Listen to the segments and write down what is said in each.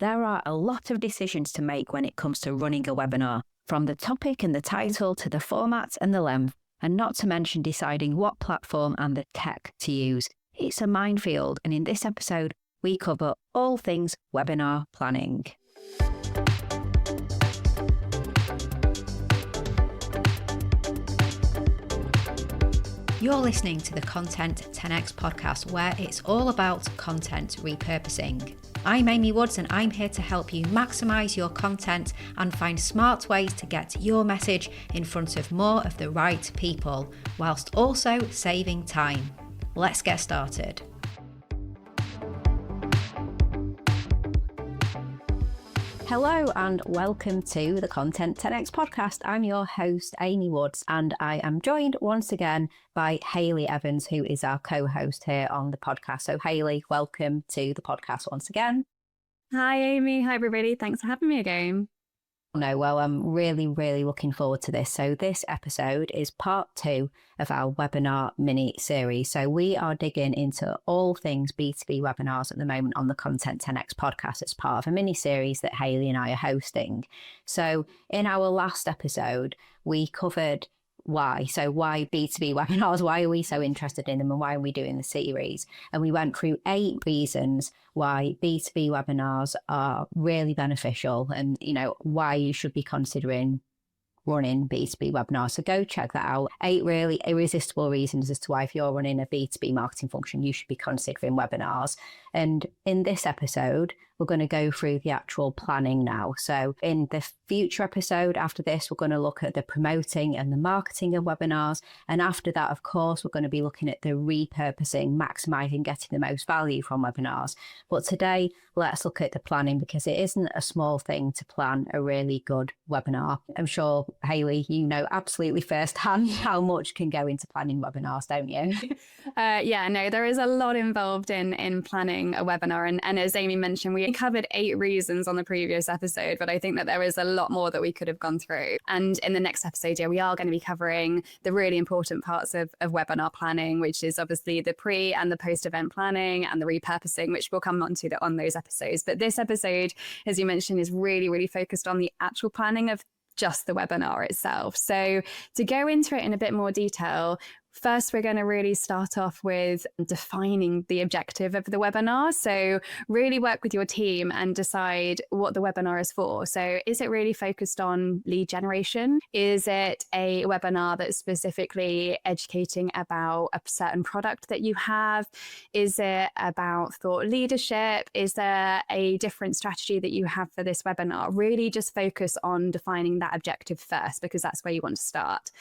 There are a lot of decisions to make when it comes to running a webinar, from the topic and the title to the format and the length, and not to mention deciding what platform and the tech to use. It's a minefield, and in this episode, we cover all things webinar planning. You're listening to the Content 10x podcast, where it's all about content repurposing. I'm Amy Woods, and I'm here to help you maximize your content and find smart ways to get your message in front of more of the right people, whilst also saving time. Let's get started. Hello and welcome to the Content 10x podcast. I'm your host, Amy Woods, and I am joined once again by Hayley Evans, who is our co-host here on the podcast. So Hayley, welcome to the podcast once again. Hi Amy, hi everybody. Thanks for having me again. No, well, I'm really looking forward to this. So this episode is part 2 of our webinar mini series. So we are digging into all things B2B webinars at the moment on the Content 10x podcast as part of a mini series that Hayley and I are hosting. So in our last episode, we covered why B2B webinars, why are we so interested in them, and why are we doing the series? And we went through 8 reasons why B2B webinars are really beneficial, and why you should be considering running B2B webinars. So go check that out. 8 really irresistible reasons as to why, if you're running a B2B marketing function, you should be considering webinars. And in this episode, we're going to go through the actual planning now. So in the future episode after this, we're going to look at the promoting and the marketing of webinars. And after that, of course, we're going to be looking at the repurposing, maximizing, getting the most value from webinars. But today, let's look at the planning, because it isn't a small thing to plan a really good webinar. I'm sure, Hayley, you know absolutely firsthand how much can go into planning webinars, don't you? There is a lot involved in planning a webinar. And as Amy mentioned, we covered 8 reasons on the previous episode, but I think that there is a lot more that we could have gone through. And in the next episode, we are going to be covering the really important parts of webinar planning, which is obviously the pre and the post-event planning and the repurposing, which we'll come on to on those episodes. But this episode, as you mentioned, is really focused on the actual planning of just the webinar itself. So to go into it in a bit more detail, first, we're going to really start off with defining the objective of the webinar. So really work with your team and decide what the webinar is for. So is it really focused on lead generation? Is it a webinar that's specifically educating about a certain product that you have? Is it about thought leadership? Is there a different strategy that you have for this webinar? Really just focus on defining that objective first, because that's where you want to start.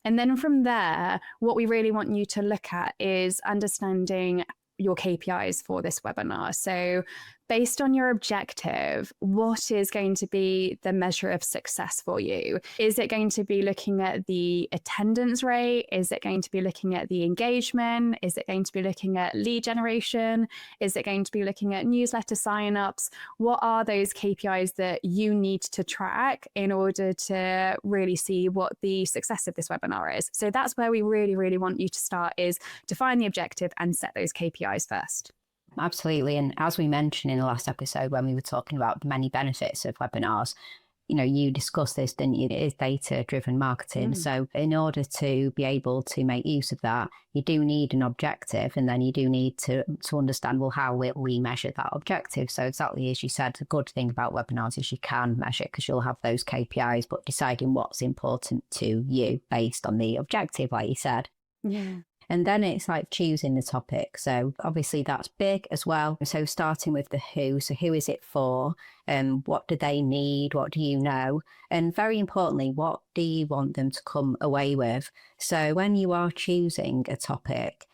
And then from there, what we really want you to look at is understanding your KPIs for this webinar. So based on your objective, what is going to be the measure of success for you? Is it going to be looking at the attendance rate? Is it going to be looking at the engagement? Is it going to be looking at lead generation? Is it going to be looking at newsletter signups? What are those KPIs that you need to track in order to really see what the success of this webinar is? So that's where we really want you to start, is define the objective and set those KPIs first. Absolutely. And as we mentioned in the last episode, when we were talking about the many benefits of webinars, you discussed this, didn't you? It is data-driven marketing. So in order to be able to make use of that, you do need an objective, and then you do need to understand, well, how will we measure that objective? So exactly as you said, the good thing about webinars is you can measure, because you'll have those KPIs, but deciding what's important to you based on the objective, like you said. Yeah. And then it's like choosing the topic. So obviously that's big as well. So starting with the who. So who is it for? What do they need? What do you know? And very importantly, what do you want them to come away with? So when you are choosing a topic,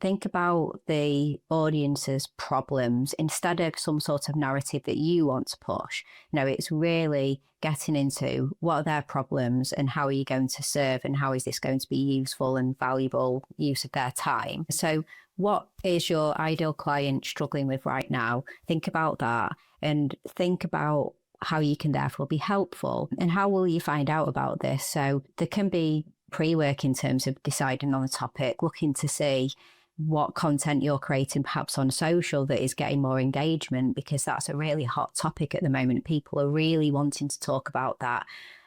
think about the audience's problems instead of some sort of narrative that you want to push. It's really getting into what are their problems and how are you going to serve, and how is this going to be useful and valuable use of their time. So what is your ideal client struggling with right now? Think about that, and think about how you can therefore be helpful. And how will you find out about this? So there can be pre-work in terms of deciding on the topic, looking to see what content you're creating perhaps on social that is getting more engagement, because that's a really hot topic at the moment. People are really wanting to talk about that.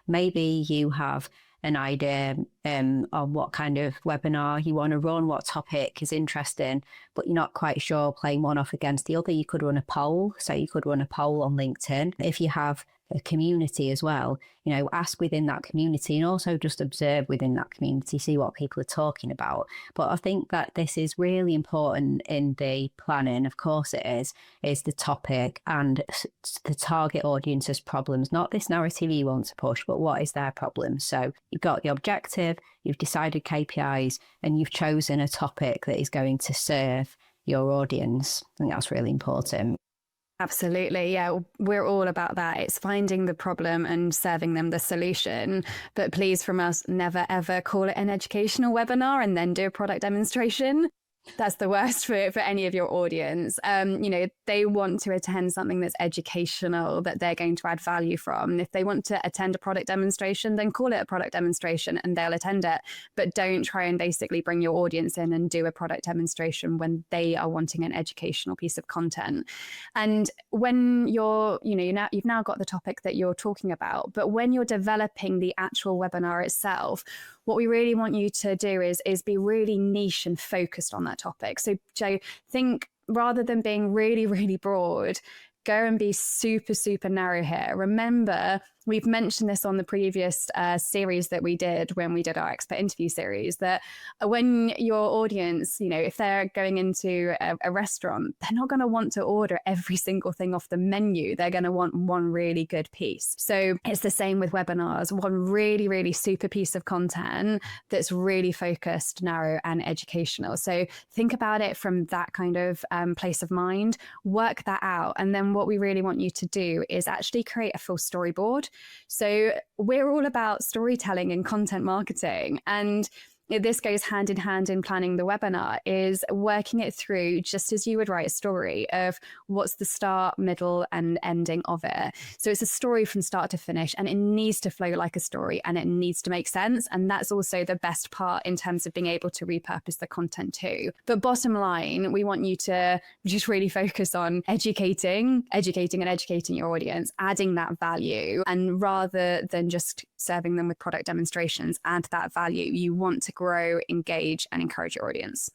Maybe you have an idea on what kind of webinar you want to run, what topic is interesting, but you're not quite sure playing one off against the other. You could run a poll. So you could run a poll on LinkedIn. If you have a community as well, ask within that community, and also just observe within that community, see what people are talking about. But I think that this is really important in the planning. Of course it is the topic and the target audience's problems, not this narrative you want to push, but what is their problem. So you've got the objective, you've decided KPIs, and you've chosen a topic that is going to serve your audience. I think that's really important. Absolutely. Yeah, we're all about that. It's finding the problem and serving them the solution. But please, from us, never, ever call it an educational webinar and then do a product demonstration. That's the worst for any of your audience. They want to attend something that's educational, that they're going to add value from. And if they want to attend a product demonstration, then call it a product demonstration and they'll attend it. But don't try and basically bring your audience in and do a product demonstration when they are wanting an educational piece of content. And when you've now got the topic that you're talking about, but when you're developing the actual webinar itself, what we really want you to do is be really niche and focused on that topic. So Joe, think rather than being really, really broad, go and be super, super narrow here. Remember, we've mentioned this on the previous series that we did when we did our expert interview series, that when your audience, if they're going into a restaurant, they're not going to want to order every single thing off the menu. They're going to want one really good piece. So it's the same with webinars, one really, really super piece of content that's really focused, narrow and educational. So think about it from that kind of place of mind, work that out. And then what we really want you to do is actually create a full storyboard. So we're all about storytelling and content marketing. And this goes hand in hand in planning the webinar, is working it through just as you would write a story of what's the start, middle and ending of it. So it's a story from start to finish, and it needs to flow like a story and it needs to make sense. And that's also the best part in terms of being able to repurpose the content too. But bottom line, we want you to just really focus on educating your audience, adding that value. And rather than just serving them with product demonstrations, add that value. You want to grow, engage and encourage your audience.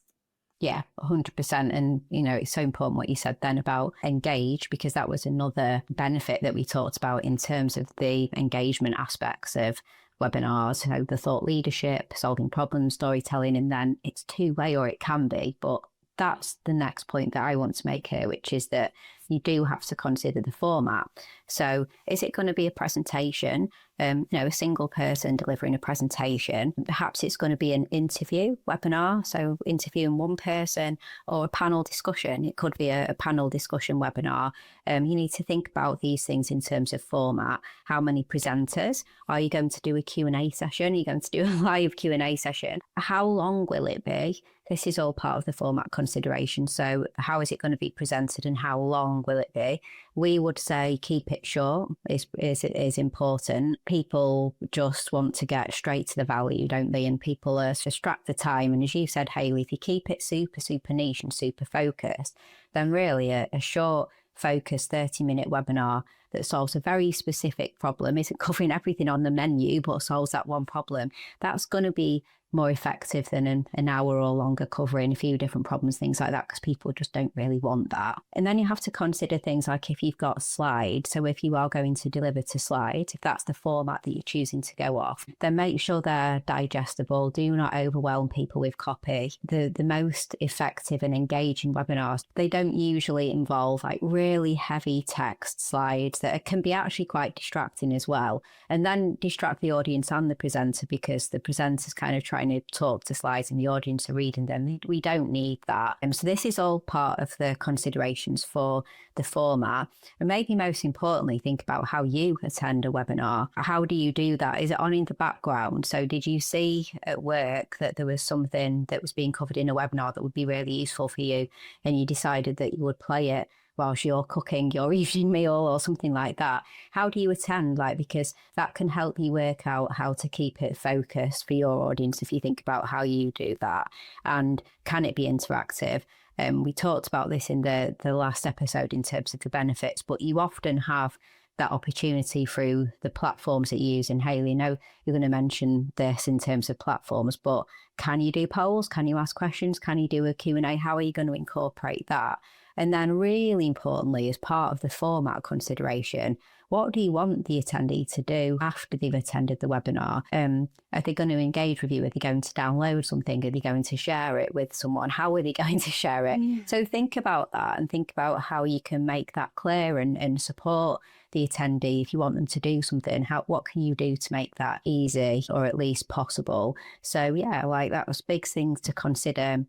Yeah, 100%. And, it's so important what you said then about engage, because that was another benefit that we talked about in terms of the engagement aspects of webinars, the thought leadership, solving problems, storytelling, and then it's two-way, or it can be. But that's the next point that I want to make here, which is that you do have to consider the format. So is it going to be a presentation, a single person delivering a presentation? Perhaps it's going to be an interview webinar, so interviewing one person, or a panel discussion. It could be a panel discussion webinar. You need to think about these things in terms of format. How many presenters? Are you going to do a Q&A session? Are you going to do a live Q&A session? How long will it be? This is all part of the format consideration. So how is it going to be presented and how long will it be? We would say keep it short is important. People just want to get straight to the value, don't they? And people are strapped for time. And as you said, Hayley, if you keep it super, super niche and super focused, then really a short, focused 30-minute webinar that solves a very specific problem, isn't covering everything on the menu, but solves that one problem, that's going to be more effective than an hour or longer covering a few different problems, things like that, because people just don't really want that. And then you have to consider things like if you've got slides. So if you are going to deliver to slides, if that's the format that you're choosing to go off, then make sure they're digestible. Do not overwhelm people with copy. The most effective and engaging webinars, they don't usually involve like really heavy text slides that can be actually quite distracting as well, and then distract the audience and the presenter, because the presenter's kind of trying to talk to slides and the audience are reading them. We don't need that. So this is all part of the considerations for the format. And maybe most importantly, think about how you attend a webinar. How do you do that? Is it on in the background? So did you see at work that there was something that was being covered in a webinar that would be really useful for you, and you decided that you would play it whilst you're cooking your evening meal or something like that. How do you attend? Like, because that can help you work out how to keep it focused for your audience if you think about how you do that. And can it be interactive? We talked about this in the last episode in terms of the benefits, but you often have that opportunity through the platforms that you use. And Hayley, I know you're going to mention this in terms of platforms, but can you do polls? Can you ask questions? Can you do a Q&A? How are you going to incorporate that? And then really importantly, as part of the format consideration, what do you want the attendee to do after they've attended the webinar? Are they going to engage with you? Are they going to download something? Are they going to share it with someone? How are they going to share it? Yeah. So think about that and think about how you can make that clear and support the attendee. If you want them to do something, what can you do to make that easy or at least possible? So yeah, like that was big things to consider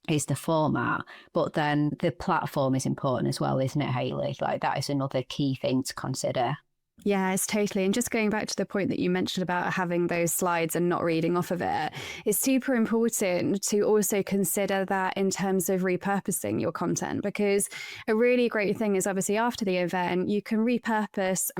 is the format, but then the platform is important as well, isn't it, Hayley? Like that is another key thing to consider. Yes, totally. And just going back to the point that you mentioned about having those slides and not reading off of it, it's super important to also consider that in terms of repurposing your content, because a really great thing is obviously after the event, you can repurpose,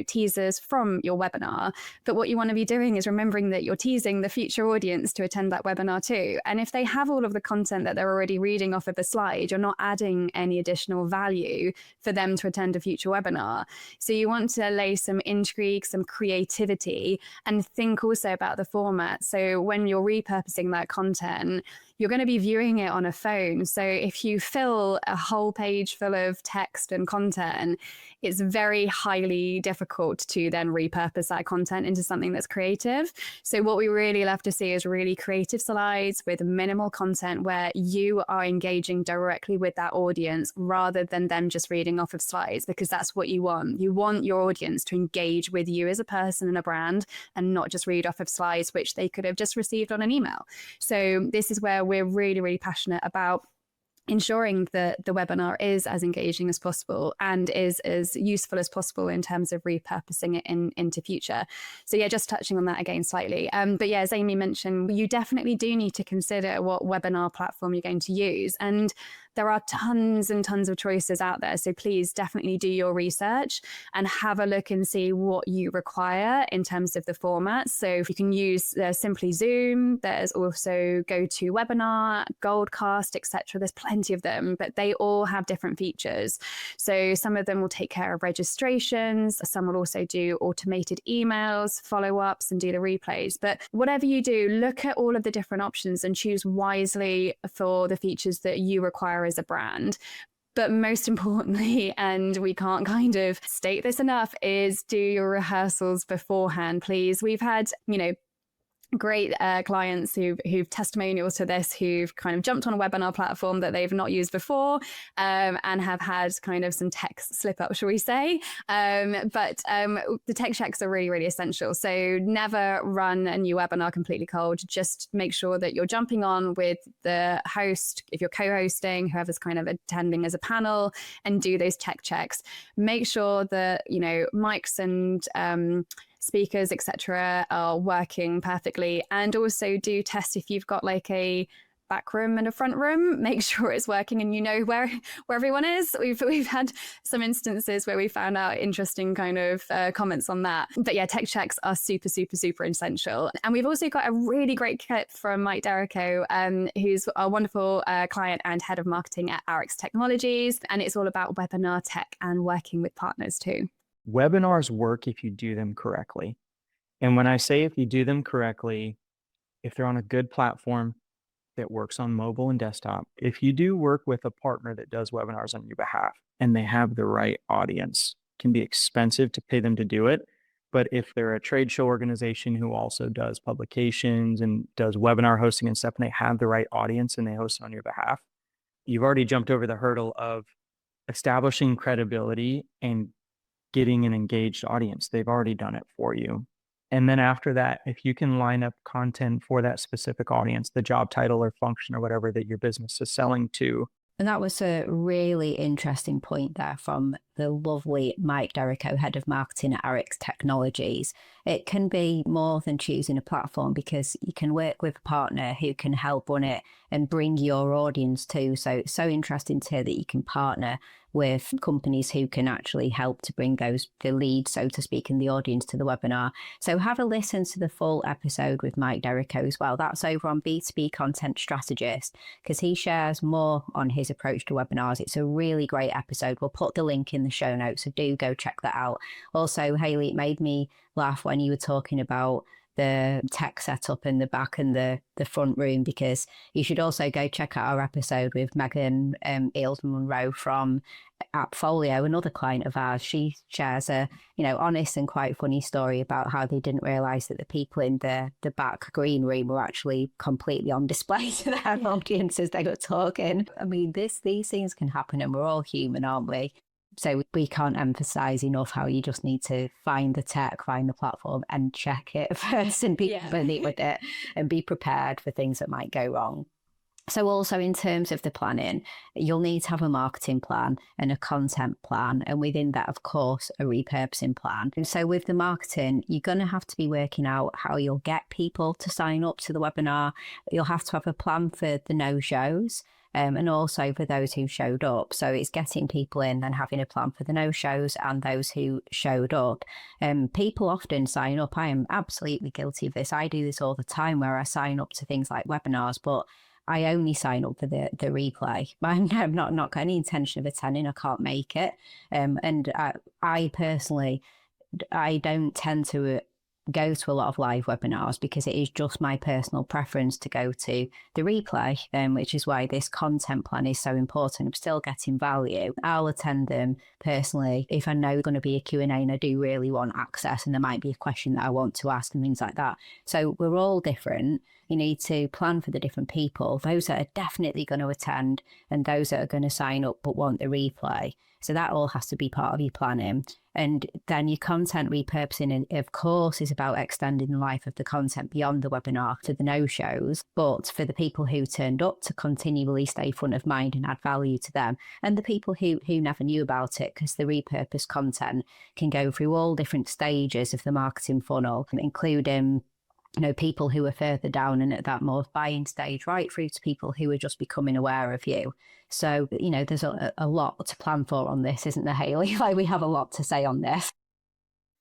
teasers from your webinar. But what you want to be doing is remembering that you're teasing the future audience to attend that webinar too. And if they have all of the content that they're already reading off of the slide, you're not adding any additional value for them to attend a future webinar. So you want to lay some intrigue, some creativity, and think also about the format. So when you're repurposing that content, you're going to be viewing it on a phone. So if you fill a whole page full of text and content, it's very highly difficult to then repurpose that content into something that's creative. So what we really love to see is really creative slides with minimal content where you are engaging directly with that audience rather than them just reading off of slides, because that's what you want. You want your audience to engage with you as a person and a brand and not just read off of slides, which they could have just received on an email. So this is where we're really, really passionate about ensuring that the webinar is as engaging as possible and is as useful as possible in terms of repurposing it into future. So yeah, just touching on that again slightly. But yeah, as Amy mentioned, you definitely do need to consider what webinar platform you're going to use. And there are tons and tons of choices out there. So please definitely do your research and have a look and see what you require in terms of the format. So if you can use simply Zoom, there's also GoToWebinar, Goldcast, etc. There's plenty of them, but they all have different features. So some of them will take care of registrations. Some will also do automated emails, follow-ups, and do the replays. But whatever you do, look at all of the different options and choose wisely for the features that you require as a brand. But most importantly, and we can't kind of state this enough, is do your rehearsals beforehand, please. We've had, great clients who've testimonials to this, who've kind of jumped on a webinar platform that they've not used before, and have had kind of some tech slip up, shall we say. But the tech checks are really, really essential. So never run a new webinar completely cold. Just make sure that you're jumping on with the host, if you're co-hosting, whoever's kind of attending as a panel, and do those tech checks. Make sure that, mics and speakers, etc., are working perfectly, and also do test if you've got like a back room and a front room. Make sure it's working and you know where everyone is. We've had some instances where we found out interesting kind of comments on that. But yeah, tech checks are super, super, super essential. And we've also got a really great clip from Mike Derrico, who's a wonderful client and head of marketing at Arix Technologies, and it's all about webinar tech and working with partners too. Webinars work if you do them correctly. And when I say if you do them correctly, if they're on a good platform that works on mobile and desktop, if you do work with a partner that does webinars on your behalf and they have the right audience, it can be expensive to pay them to do it. But if they're a trade show organization who also does publications and does webinar hosting and stuff, and they have the right audience and they host it on your behalf, you've already jumped over the hurdle of establishing credibility and getting an engaged audience. They've already done it for you. And then after that, if you can line up content for that specific audience, the job title or function or whatever that your business is selling to. And that was a really interesting point there from the lovely Mike Derrico, head of marketing at Arix Technologies. It can be more than choosing a platform, because you can work with a partner who can help run it and bring your audience too. So it's so interesting to hear that you can partner with companies who can actually help to bring the lead, so to speak, and the audience to the webinar. So have a listen to the full episode with Mike Derrico as well. That's over on B2B Content Strategist, because he shares more on his approach to webinars. It's a really great episode. We'll put the link in the show notes, so do go check that out. Also, Hayley, it made me laugh when you were talking about the tech setup in the back and the front room, because you should also go check out our episode with Megan Eales-Monroe from Appfolio, another client of ours. She shares a honest and quite funny story about how they didn't realise that the people in the back green room were actually completely on display to their audience as they were talking. I mean, these things can happen, and we're all human, aren't we? So we can't emphasize enough how you just need to find the tech, find the platform and check it first and be familiar with it and be prepared for things that might go wrong. So also in terms of the planning, you'll need to have a marketing plan and a content plan. And within that, of course, a repurposing plan. And so with the marketing, you're going to have to be working out how you'll get people to sign up to the webinar. You'll have to have a plan for the no-shows. And also for those who showed up. So it's getting people in and having a plan for the no-shows and those who showed up. People often sign up. I am absolutely guilty of this. I do this all the time, where I sign up to things like webinars, but I only sign up for the replay. I'm not got any intention of attending. I can't make it. And I personally, I don't tend to go to a lot of live webinars, because it is just my personal preference to go to the replay, which is why this content plan is so important. I'm still getting value. I'll attend them personally if I know there's going to be a Q&A and I do really want access and there might be a question that I want to ask and things like that. So we're all different. You need to plan for the different people, those that are definitely going to attend and those that are going to sign up but want the replay. So that all has to be part of your planning. And then your content repurposing, of course, is about extending the life of the content beyond the webinar to the no-shows, but for the people who turned up, to continually stay front of mind and add value to them. And the people who never knew about it, because the repurposed content can go through all different stages of the marketing funnel, including people who are further down and at that more buying stage, right through to people who are just becoming aware of you. So, there's a lot to plan for on this, isn't there, Hayley? Like, we have a lot to say on this.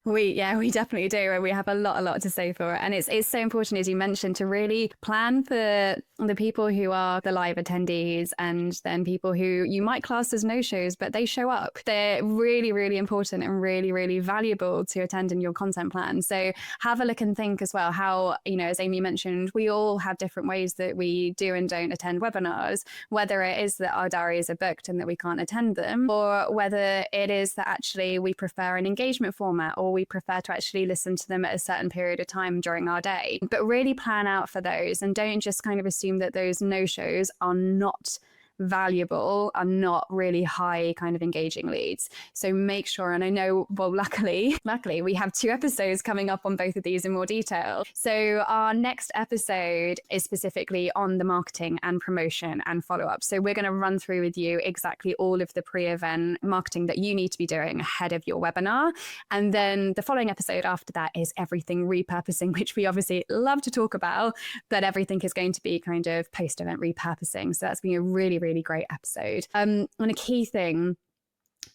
We definitely do. And we have a lot to say for it. And it's so important, as you mentioned, to really plan for the people who are the live attendees and then people who you might class as no-shows, but they show up. They're really, really important and really, really valuable to attend in your content plan. So have a look and think as well how, as Amy mentioned, we all have different ways that we do and don't attend webinars, whether it is that our diaries are booked and that we can't attend them, or whether it is that actually we prefer an engagement format, or we prefer to actually listen to them at a certain period of time during our day. But really plan out for those and don't just kind of assume that those no-shows are not valuable, are not really high kind of engaging leads. So make sure, and I know, well, luckily we have 2 episodes coming up on both of these in more detail. So our next episode is specifically on the marketing and promotion and follow-up. So we're going to run through with you exactly all of the pre-event marketing that you need to be doing ahead of your webinar. And then the following episode after that is everything repurposing, which we obviously love to talk about, but everything is going to be kind of post-event repurposing. So that's been a really, really great episode. And a key thing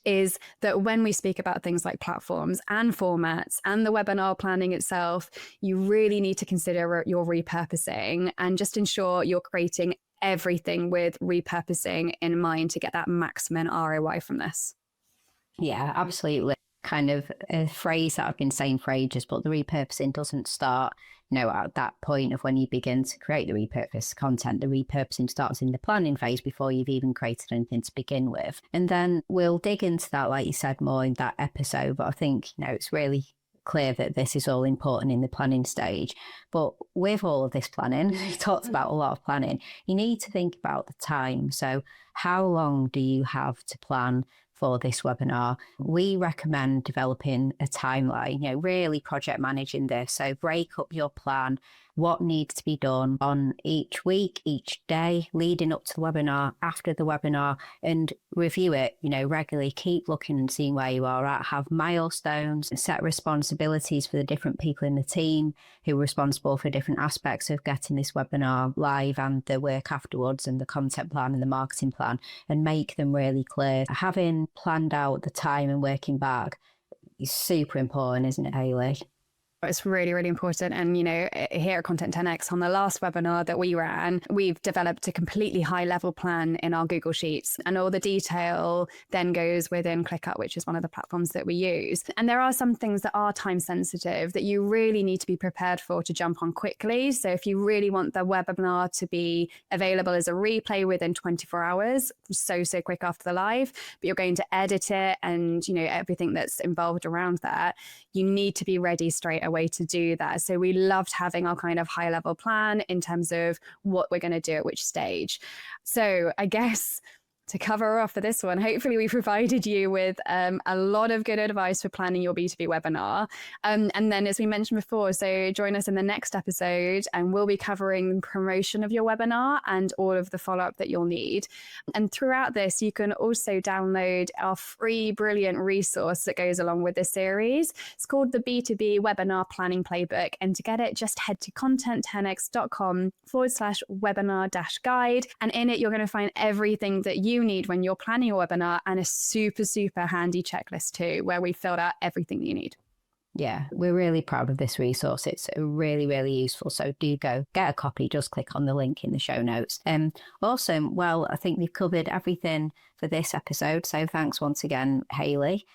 is that when we speak about things like platforms and formats and the webinar planning itself, you really need to consider your repurposing and just ensure you're creating everything with repurposing in mind to get that maximum ROI from this. Yeah, absolutely. Kind of a phrase that I've been saying for ages, but the repurposing doesn't start, at that point of when you begin to create the repurposed content. The repurposing starts in the planning phase before you've even created anything to begin with. And then we'll dig into that, like you said, more in that episode. But I think, it's really clear that this is all important in the planning stage. But with all of this planning, we talked about a lot of planning, you need to think about the time. So how long do you have to plan for this webinar? We recommend developing a timeline, really project managing this. So break up your plan, what needs to be done on each week, each day, leading up to the webinar, after the webinar, and review it, regularly. Keep looking and seeing where you are at. Have milestones, set responsibilities for the different people in the team who are responsible for different aspects of getting this webinar live and the work afterwards and the content plan and the marketing plan, and make them really clear. Having and planned out the time and working back is super important, isn't it, Hayley? It's really, really important. And, here at Content 10X, on the last webinar that we ran, we've developed a completely high level plan in our Google Sheets, and all the detail then goes within ClickUp, which is one of the platforms that we use. And there are some things that are time sensitive that you really need to be prepared for to jump on quickly. So if you really want the webinar to be available as a replay within 24 hours, so quick after the live, but you're going to edit it and, everything that's involved around that, you need to be ready straight away to do that. So we loved having our kind of high level plan in terms of what we're going to do at which stage. So I guess to cover off for this one, hopefully we provided you with a lot of good advice for planning your B2B webinar. And then, as we mentioned before, so join us in the next episode and we'll be covering promotion of your webinar and all of the follow-up that you'll need. And throughout this, you can also download our free brilliant resource that goes along with this series. It's called the B2B Webinar Planning Playbook. And to get it, just head to content10x.com/webinar-guide. And in it, you're going to find everything that you need when you're planning your webinar, and a super handy checklist too, where we filled out everything that you need. Yeah, we're really proud of this resource. It's really, really useful. So do go get a copy. Just click on the link in the show notes. Awesome. Well, I think we've covered everything for this episode. So thanks once again, Hayley.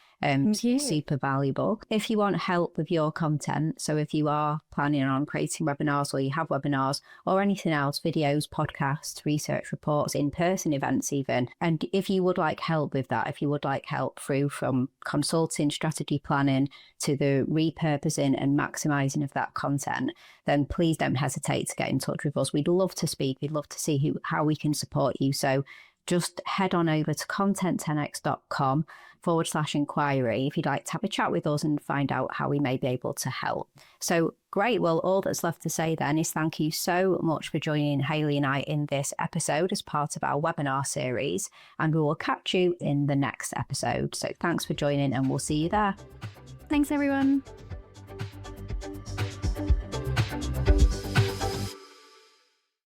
Super valuable. If you want help with your content, so if you are planning on creating webinars or you have webinars or anything else, videos, podcasts, research reports, in-person events even, and if you would like help with that, if you would like help through from consulting, strategy planning to the repurposing and maximizing of that content, then please don't hesitate to get in touch with us. We'd love to speak. We'd love to see how we can support you. So just head on over to content10x.com/inquiry if you'd like to have a chat with us and find out how we may be able to help. So great. Well, all that's left to say then is thank you so much for joining Hayley and I in this episode as part of our webinar series, and we will catch you in the next episode. So thanks for joining and we'll see you there. Thanks, everyone.